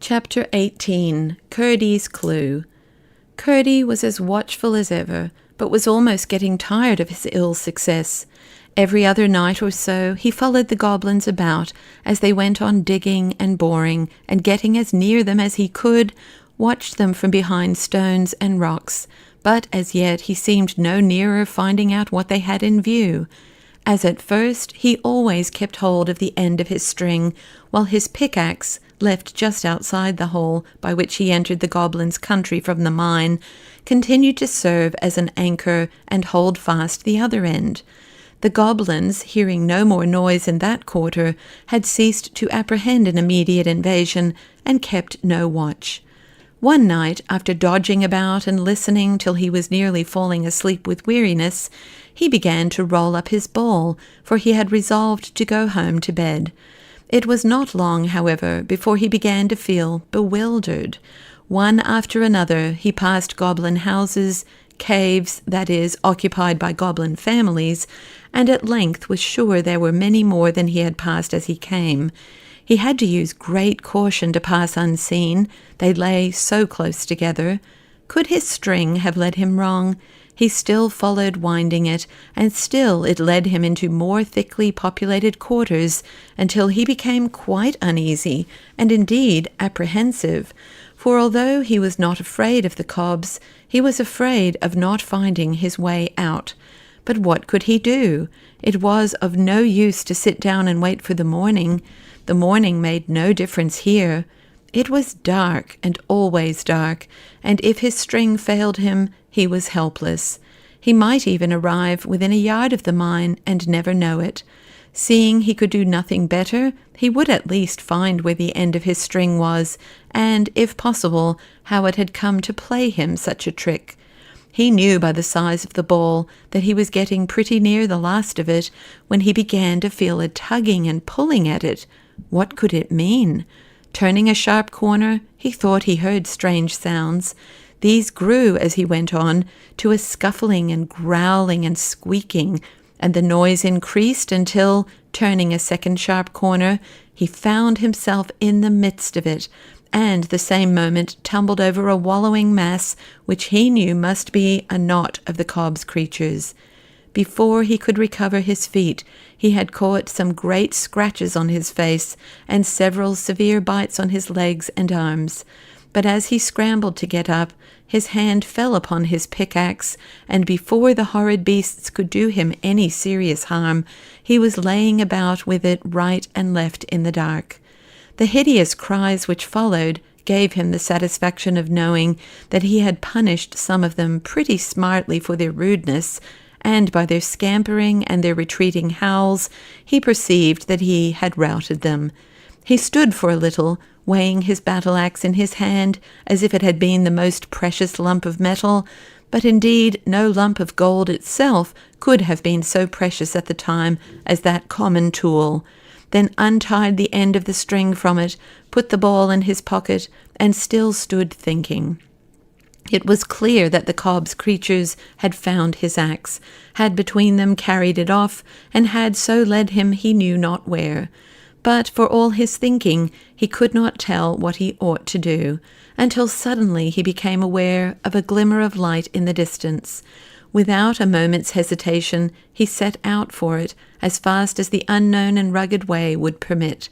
Chapter 18. Curdie's Clue. Curdie was as watchful as ever, but was almost getting tired of his ill success. Every other night or so he followed the goblins about as they went on digging and boring, and getting as near them as he could, watched them from behind stones and rocks, but as yet he seemed no nearer finding out what they had in view. As at first, he always kept hold of the end of his string, while his pickaxe, left just outside the hole by which he entered the goblins' country from the mine, continued to serve as an anchor and hold fast the other end. The goblins, hearing no more noise in that quarter, had ceased to apprehend an immediate invasion, and kept no watch. One night, after dodging about and listening till he was nearly falling asleep with weariness, he began to roll up his ball, for he had resolved to go home to bed. It was not long, however, before he began to feel bewildered. One after another he passed goblin houses, caves, that is, occupied by goblin families, and at length was sure there were many more than he had passed as he came. He had to use great caution to pass unseen, they lay so close together. Could his string have led him wrong? He still followed winding it, and still it led him into more thickly populated quarters, until he became quite uneasy, and indeed apprehensive, for although he was not afraid of the cobs, he was afraid of not finding his way out. But what could he do? It was of no use to sit down and wait for the morning. The morning made no difference here. It was dark, and always dark, and if his string failed him, he was helpless. He might even arrive within a yard of the mine and never know it. Seeing he could do nothing better, he would at least find where the end of his string was, and, if possible, how it had come to play him such a trick. He knew by the size of the ball that he was getting pretty near the last of it, when he began to feel a tugging and pulling at it. What could it mean? Turning a sharp corner, he thought he heard strange sounds. These grew as he went on, to a scuffling and growling and squeaking, and the noise increased until, turning a second sharp corner, he found himself in the midst of it, and the same moment tumbled over a wallowing mass which he knew must be a knot of the cob's creatures. Before he could recover his feet, he had caught some great scratches on his face, and several severe bites on his legs and arms. But as he scrambled to get up, his hand fell upon his pickaxe, and before the horrid beasts could do him any serious harm, he was laying about with it right and left in the dark. The hideous cries which followed gave him the satisfaction of knowing that he had punished some of them pretty smartly for their rudeness, and by their scampering and their retreating howls, he perceived that he had routed them. He stood for a little, weighing his battle-axe in his hand as if it had been the most precious lump of metal, but indeed no lump of gold itself could have been so precious at the time as that common tool, then untied the end of the string from it, put the ball in his pocket, and still stood thinking. It was clear that the cob's creatures had found his axe, had between them carried it off, and had so led him he knew not where. But for all his thinking, he could not tell what he ought to do, until suddenly he became aware of a glimmer of light in the distance. Without a moment's hesitation, he set out for it, as fast as the unknown and rugged way would permit.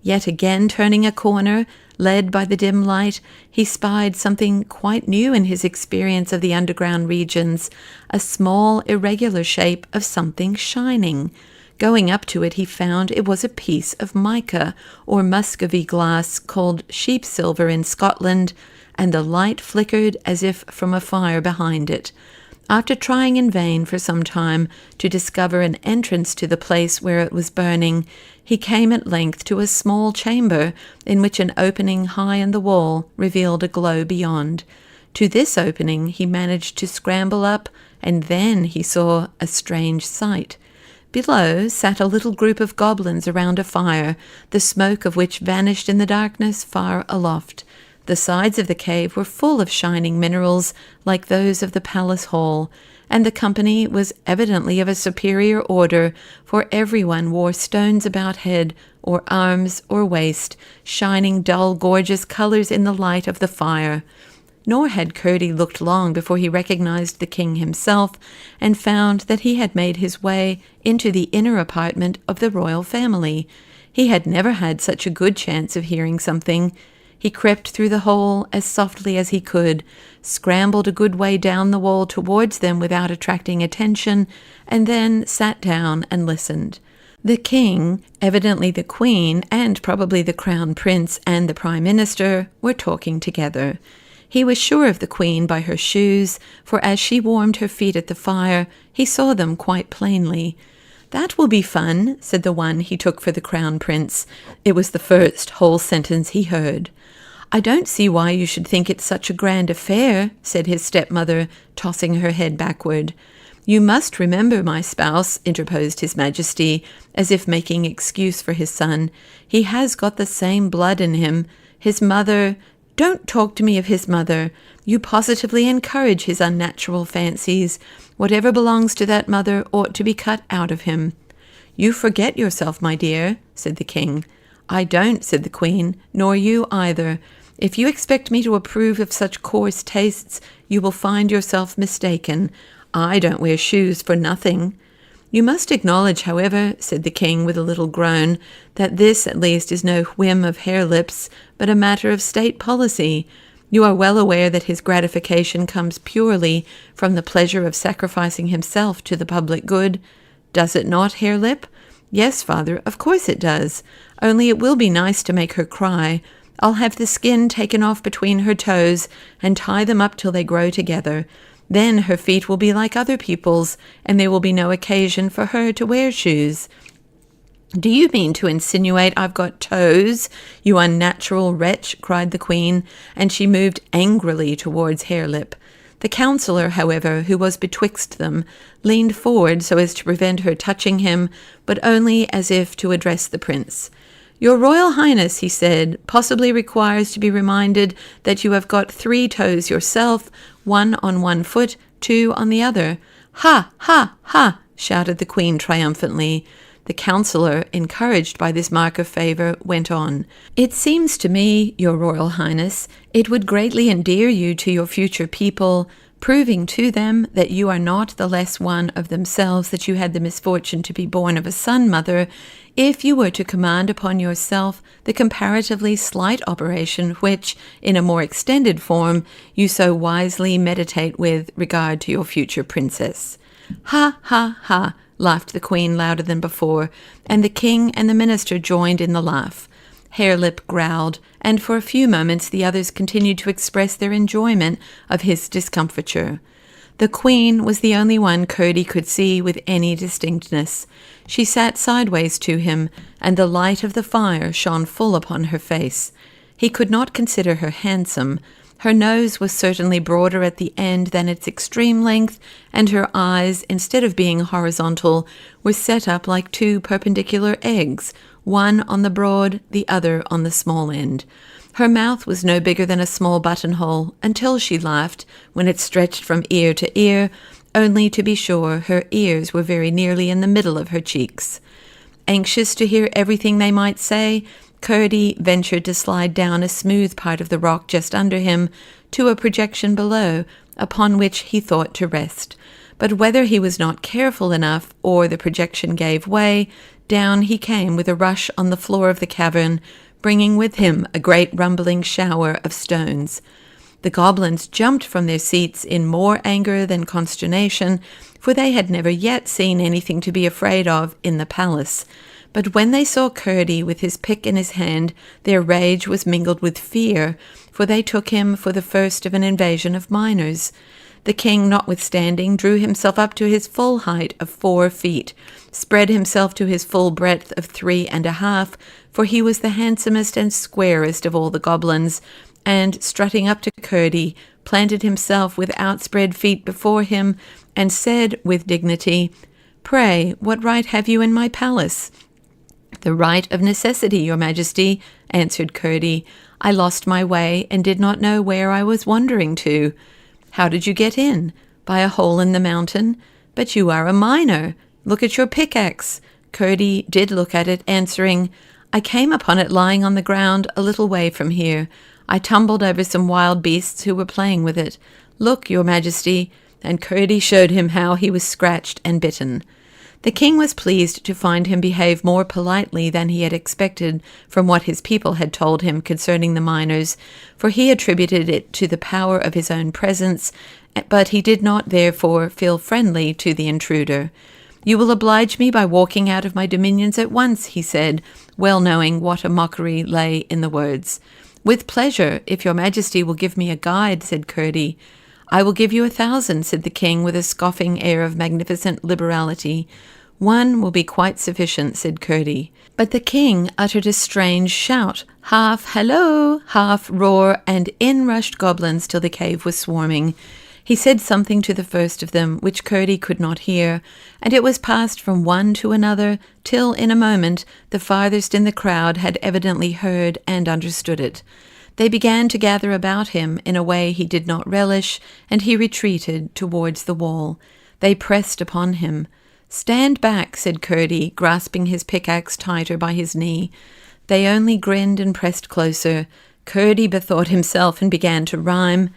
Yet again turning a corner, led by the dim light, he spied something quite new in his experience of the underground regions, a small, irregular shape of something shining. Going up to it, he found it was a piece of mica, or Muscovy glass, called sheep silver in Scotland, and the light flickered as if from a fire behind it. After trying in vain for some time to discover an entrance to the place where it was burning, he came at length to a small chamber in which an opening high in the wall revealed a glow beyond. To this opening he managed to scramble up, and then he saw a strange sight. Below sat a little group of goblins around a fire, the smoke of which vanished in the darkness far aloft. The sides of the cave were full of shining minerals like those of the palace hall, and the company was evidently of a superior order, for everyone wore stones about head, or arms, or waist, shining dull, gorgeous colours in the light of the fire. Nor had Curdie looked long before he recognized the king himself, and found that he had made his way into the inner apartment of the royal family. He had never had such a good chance of hearing something. He crept through the hole as softly as he could, scrambled a good way down the wall towards them without attracting attention, and then sat down and listened. The king, evidently the queen, and probably the crown prince and the prime minister were talking together. He was sure of the queen by her shoes, for as she warmed her feet at the fire, he saw them quite plainly. "That will be fun," said the one he took for the crown prince. It was the first whole sentence he heard. "I don't see why you should think it such a grand affair," said his stepmother, tossing her head backward. "You must remember, my spouse," interposed his majesty, as if making excuse for his son. "He has got the same blood in him. His mother—" "Don't talk to me of his mother. You positively encourage his unnatural fancies. Whatever belongs to that mother ought to be cut out of him." "You forget yourself, my dear," said the king. "I don't," said the queen, "nor you either. If you expect me to approve of such coarse tastes, you will find yourself mistaken. I don't wear shoes for nothing." "You must acknowledge, however," said the king with a little groan, "that this at least is no whim of Harelip's, but a matter of state policy. You are well aware that his gratification comes purely from the pleasure of sacrificing himself to the public good. Does it not, Harelip?" "Yes, father, of course it does. Only it will be nice to make her cry. I'll have the skin taken off between her toes and tie them up till they grow together. Then her feet will be like other people's, and there will be no occasion for her to wear shoes." "Do you mean to insinuate I've got toes, you unnatural wretch?" cried the queen, and she moved angrily towards Harelip. The counsellor, however, who was betwixt them, leaned forward so as to prevent her touching him, but only as if to address the prince. "Your Royal Highness," he said, "possibly requires to be reminded that you have got 3 toes yourself, 1 on one foot, 2 on the other." "Ha, ha, ha!" shouted the queen triumphantly. The counsellor, encouraged by this mark of favour, went on. "It seems to me, Your Royal Highness, it would greatly endear you to your future people, proving to them that you are not the less one of themselves that you had the misfortune to be born of a son, mother, if you were to command upon yourself the comparatively slight operation which, in a more extended form, you so wisely meditate with regard to your future princess." "Ha, ha, ha!" laughed the queen louder than before, and the king and the minister joined in the laugh. Harelip growled, and for a few moments the others continued to express their enjoyment of his discomfiture. The queen was the only one Curdie could see with any distinctness. She sat sideways to him, and the light of the fire shone full upon her face. He could not consider her handsome. Her nose was certainly broader at the end than its extreme length, and her eyes, instead of being horizontal, were set up like 2 perpendicular eggs, one on the broad, the other on the small end. Her mouth was no bigger than a small buttonhole, until she laughed, when it stretched from ear to ear, only to be sure her ears were very nearly in the middle of her cheeks. Anxious to hear everything they might say, Curdie ventured to slide down a smooth part of the rock just under him to a projection below, upon which he thought to rest. But whether he was not careful enough, or the projection gave way, down he came with a rush on the floor of the cavern, bringing with him a great rumbling shower of stones. The goblins jumped from their seats in more anger than consternation, for they had never yet seen anything to be afraid of in the palace. But when they saw Curdie with his pick in his hand, their rage was mingled with fear, for they took him for the first of an invasion of miners. The king, notwithstanding, drew himself up to his full height of 4 feet, spread himself to his full breadth of 3.5, for he was the handsomest and squarest of all the goblins, and, strutting up to Curdie, planted himself with outspread feet before him, and said with dignity, "Pray, what right have you in my palace?" "The right of necessity, your majesty," answered Curdie. "I lost my way and did not know where I was wandering to." "How did you get in?" by a hole in the mountain. But you are a miner. Look at your pickaxe. Curdie did look at it, answering, I came upon it lying on the ground a little way from here. I tumbled over some wild beasts who were playing with it. Look, your majesty. And Curdie showed him how he was scratched and bitten. The king was pleased to find him behave more politely than he had expected from what his people had told him concerning the miners, for he attributed it to the power of his own presence, but he did not therefore feel friendly to the intruder. You will oblige me by walking out of my dominions at once, he said, well knowing what a mockery lay in the words. With pleasure, if your majesty will give me a guide, said Curdie. I will give you 1,000, said the king with a scoffing air of magnificent liberality. 1 will be quite sufficient, said Curdie. But the king uttered a strange shout, half hello, half roar, and in rushed goblins till the cave was swarming. He said something to the first of them, which Curdie could not hear, and it was passed from one to another, till in a moment the farthest in the crowd had evidently heard and understood it. They began to gather about him in a way he did not relish, and he retreated towards the wall. They pressed upon him. Stand back, said Curdie, grasping his pickaxe tighter by his knee. They only grinned and pressed closer. Curdie bethought himself and began to rhyme.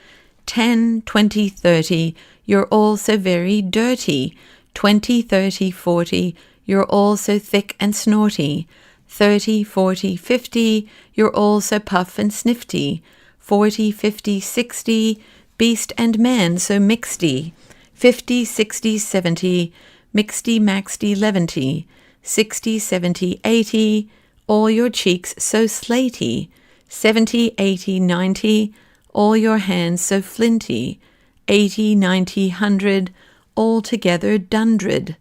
10, 20, 30, you're all so very dirty. 20, 30, 40, you're all so thick and snorty. 30, 40, 50, you're all so puff and snifty. 40, 50, 60, beast and man so mixty. 50, 60, 70, mixty, maxty, leventy. 60, 70, 80, all your cheeks so slaty. 70, 80, 90, all your hands so flinty. 80, 90, 100, altogether dundred.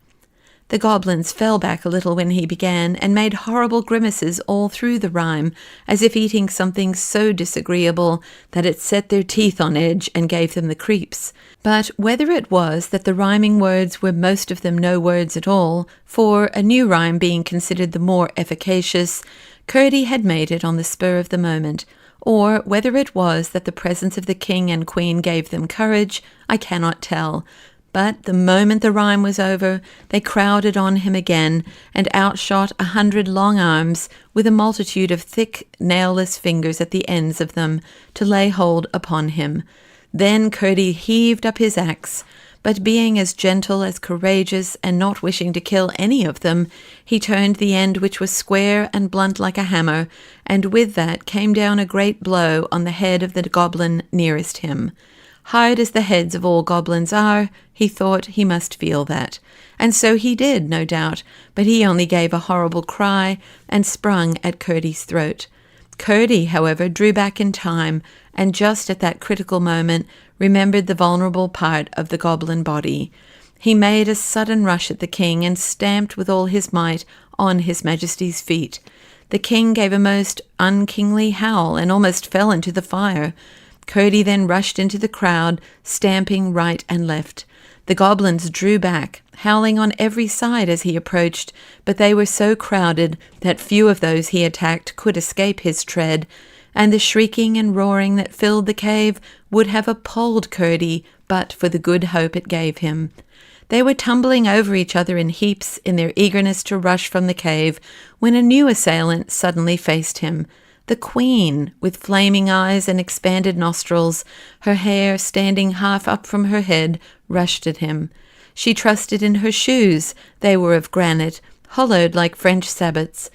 The goblins fell back a little when he began, and made horrible grimaces all through the rhyme, as if eating something so disagreeable that it set their teeth on edge and gave them the creeps. But whether it was that the rhyming words were most of them no words at all, for a new rhyme being considered the more efficacious, Curdie had made it on the spur of the moment, or whether it was that the presence of the king and queen gave them courage, I cannot tell. But the moment the rhyme was over, they crowded on him again, and outshot 100 long arms, with a multitude of thick, nailless fingers at the ends of them, to lay hold upon him. Then Curdie heaved up his axe, but being as gentle as courageous, and not wishing to kill any of them, he turned the end which was square and blunt like a hammer, and with that came down a great blow on the head of the goblin nearest him. Hard as the heads of all goblins are, he thought he must feel that. And so he did, no doubt, but he only gave a horrible cry and sprung at Curdie's throat. Curdie, however, drew back in time, and just at that critical moment remembered the vulnerable part of the goblin body. He made a sudden rush at the king and stamped with all his might on his majesty's feet. The king gave a most unkingly howl and almost fell into the fire. Curdie then rushed into the crowd, stamping right and left. The goblins drew back, howling on every side as he approached, but they were so crowded that few of those he attacked could escape his tread, and the shrieking and roaring that filled the cave would have appalled Curdie but for the good hope it gave him. They were tumbling over each other in heaps in their eagerness to rush from the cave, when a new assailant suddenly faced him. The queen, with flaming eyes and expanded nostrils, her hair standing half up from her head, rushed at him. She trusted in her shoes. They were of granite, hollowed like French sabots.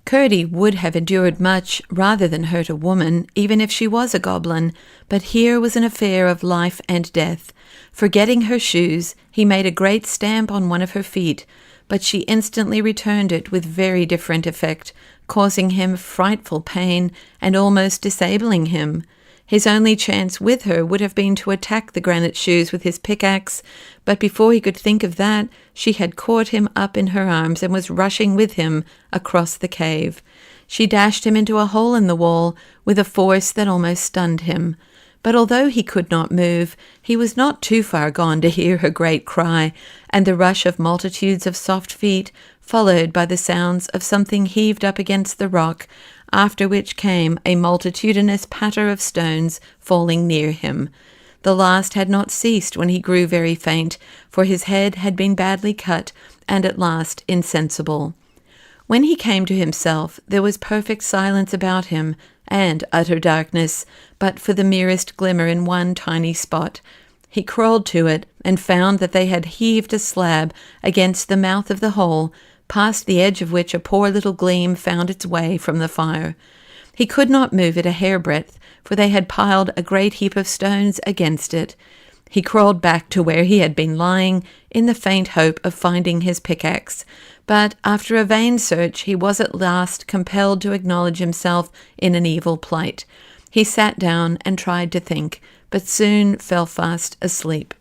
Curdie would have endured much rather than hurt a woman, even if she was a goblin, but here was an affair of life and death. Forgetting her shoes, he made a great stamp on one of her feet, but she instantly returned it with very different effect, causing him frightful pain and almost disabling him. His only chance with her would have been to attack the granite shoes with his pickaxe, but before he could think of that, she had caught him up in her arms and was rushing with him across the cave. She dashed him into a hole in the wall with a force that almost stunned him. But although he could not move, he was not too far gone to hear her great cry, and the rush of multitudes of soft feet, followed by the sounds of something heaved up against the rock, after which came a multitudinous patter of stones falling near him. The last had not ceased when he grew very faint, for his head had been badly cut, and at last insensible. When he came to himself, there was perfect silence about him, and utter darkness, but for the merest glimmer in one tiny spot. He crawled to it, and found that they had heaved a slab against the mouth of the hole, past the edge of which a poor little gleam found its way from the fire. He could not move it a hairbreadth, for they had piled a great heap of stones against it. He crawled back to where he had been lying, in the faint hope of finding his pickaxe, but after a vain search he was at last compelled to acknowledge himself in an evil plight. He sat down and tried to think, but soon fell fast asleep.